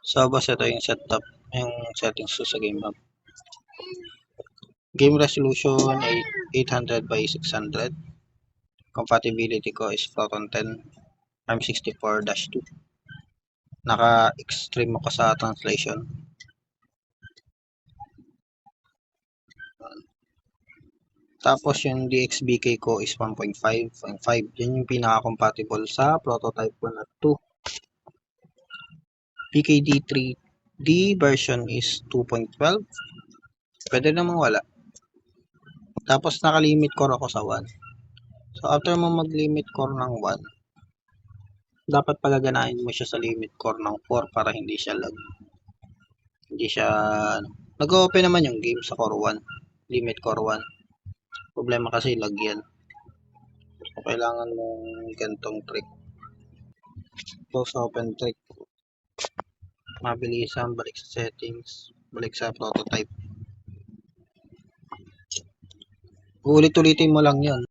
So, boss, ito yung setup, yung settings ko sa game hub. Game resolution ay 800 by 600. Compatibility ko is Proton 10 ARM64-2. Naka-extreme ako sa translation. Tapos yung DXBK ko is 1.5.5. Yan yung pinaka-compatible sa prototype ko na 2. PKD3D version is 2.12. Pwede namang wala. Tapos naka-limit core ako sa 1. So after mo mag-limit core ng 1, dapat pagaganahin mo siya sa limit core ng 4 para hindi siya lag. Hindi siya nag-open naman yung game sa core 1, limit core 1. Problema kasi lag yan. So kailangan mong gantong trick. Close open trick. Mabilisan, balik sa settings, balik sa prototype. Ulit-ulitin mo lang yan.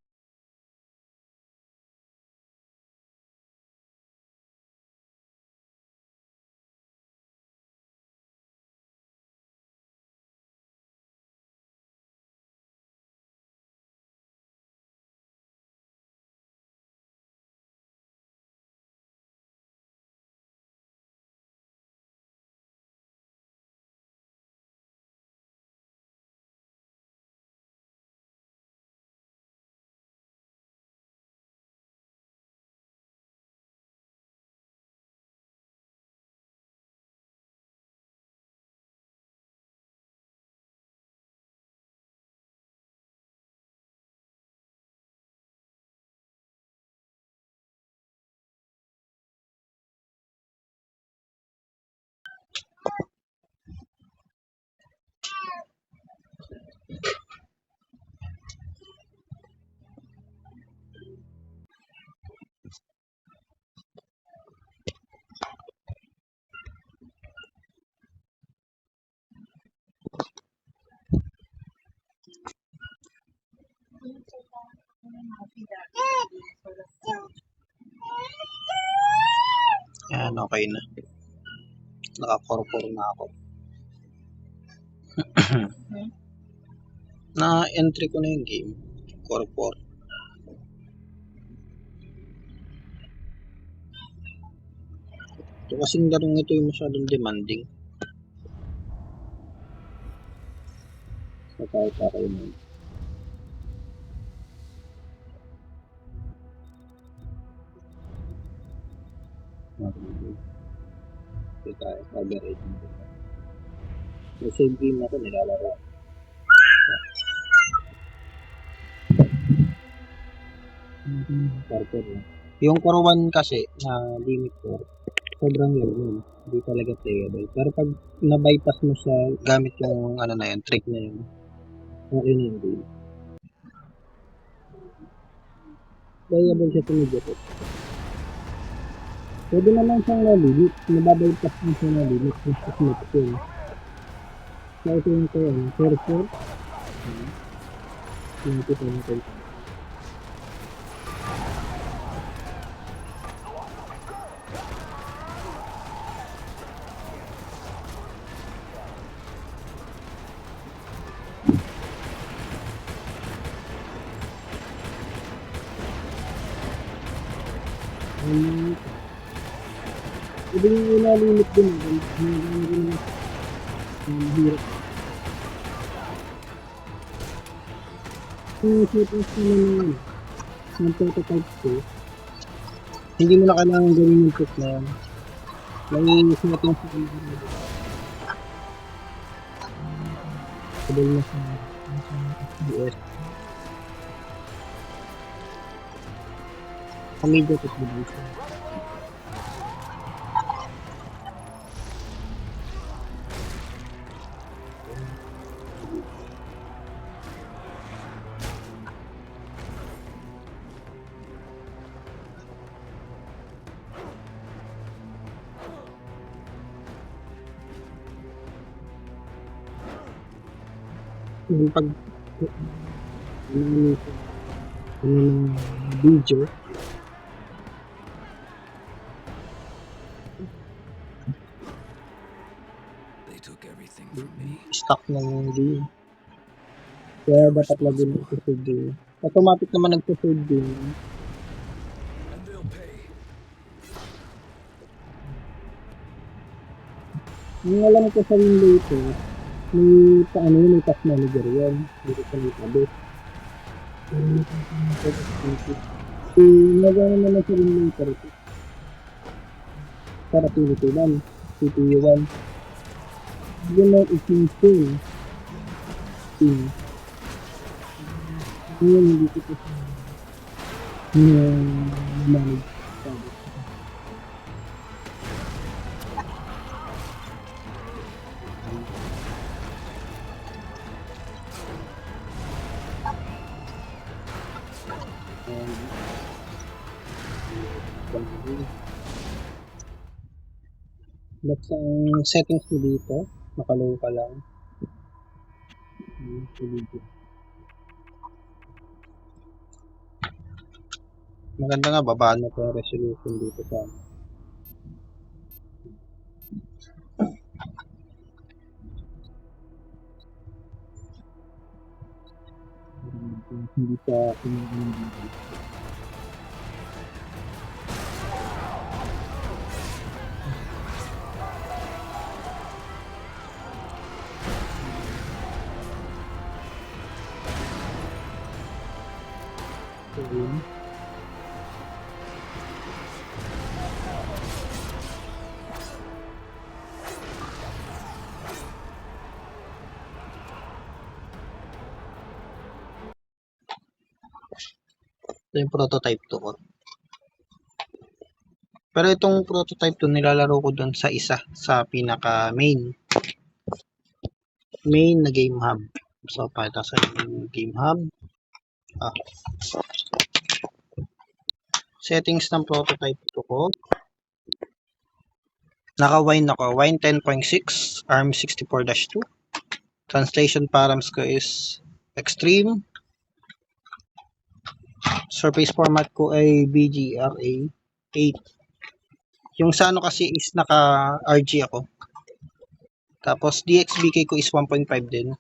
Yan, okay na. Naka-core na ako. Na entry ko na yung game. Core 4. Ito kasing larong ito yung masyadong demanding. So kahit ako yun. So tayo, coverage mo. So same game na ito, nilalaro. Yung core 1 kasi na limit core, sobrang yun. Hindi talaga playable. Pero pag na-bypass mo siya gamit yung ano na yun, trick na yun, okay na yung game. Playable siya immediately. Pwede naman siyang na-limit. Nababypass mo siya na-limit. Mas smooth ko yun. So ito yung ito yun. 4-4. Limit ito yung ito. Pwede yung na-limit din. Mahirap. Yung settings naman ng prototype ko, hindi mo na kailangan gawin yung trick na yan. May settings na kailangan. Sabay na sa FPS. Immediate activation. Yung pag video Stuck na yung game. Kaya dapat lagi na ito-save game. Automatic naman nagpo-save game. Yung alam ko sa window ito, may task manager yan. Dito sa database. Nagano naman sa window ito. Para pinitulan. CPU1. Yun lang isin-sin. Yun hindi ko sa manage. That's ang settings ko dito. Nakalow ka lang. Maganda nga, babaan na po yung resolution dito sa hindi sa ito yung prototype 2 ko. Pero itong prototype 2 nilalaro ko dun sa isa, sa pinaka main na game hub. So, pakita sa yung game hub. Settings ng prototype 2 ko. Naka-wine ako. Wine 10.6, ARM 64-2. Translation params ko is extreme. Surface format ko ay BGRA 8. Yung sa ano kasi is naka-RG ako. Tapos DXBK ko is 1.5 din.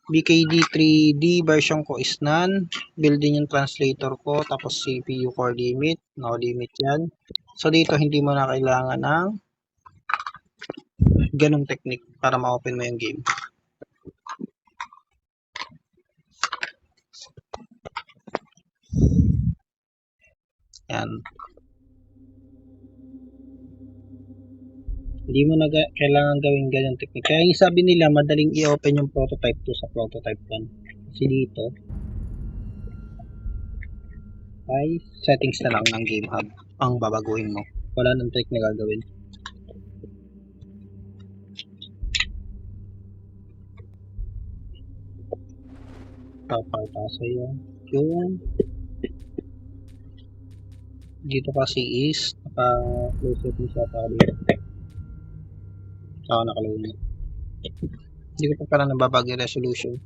BKD3D version ko is none. Build din yung translator ko. Tapos CPU core limit. No limit yan. So dito hindi mo na kailangan ng ganong technique para ma-open mo yung game. Yan. Hindi mo na kailangan gawin ganyan technique. Kaya yung sabi nila, madaling i-open yung prototype 2 sa prototype 1. Kasi dito, ay settings na lang ng game hub ang babaguhin mo. Wala nang trick na gagawin. Papalta sa'yo. Yung dito kasi is naka-close setting siya para dito. Saka nakalunod. Hindi ko pa pala nababag yung resolution.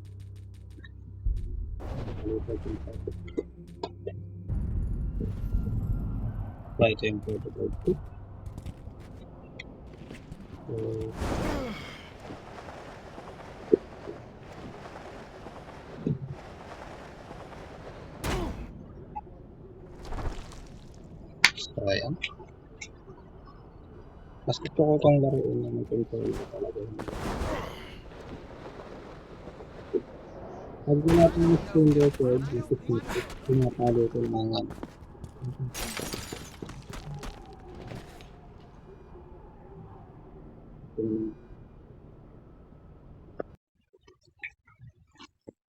So, ito yung prototype 2. So, ayan. Mas gusto ko itong laruin na may control na talaga. Pag natin yung screen record, pinapalo ko mga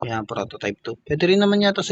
yan, prototype 2. Pwede rin naman yata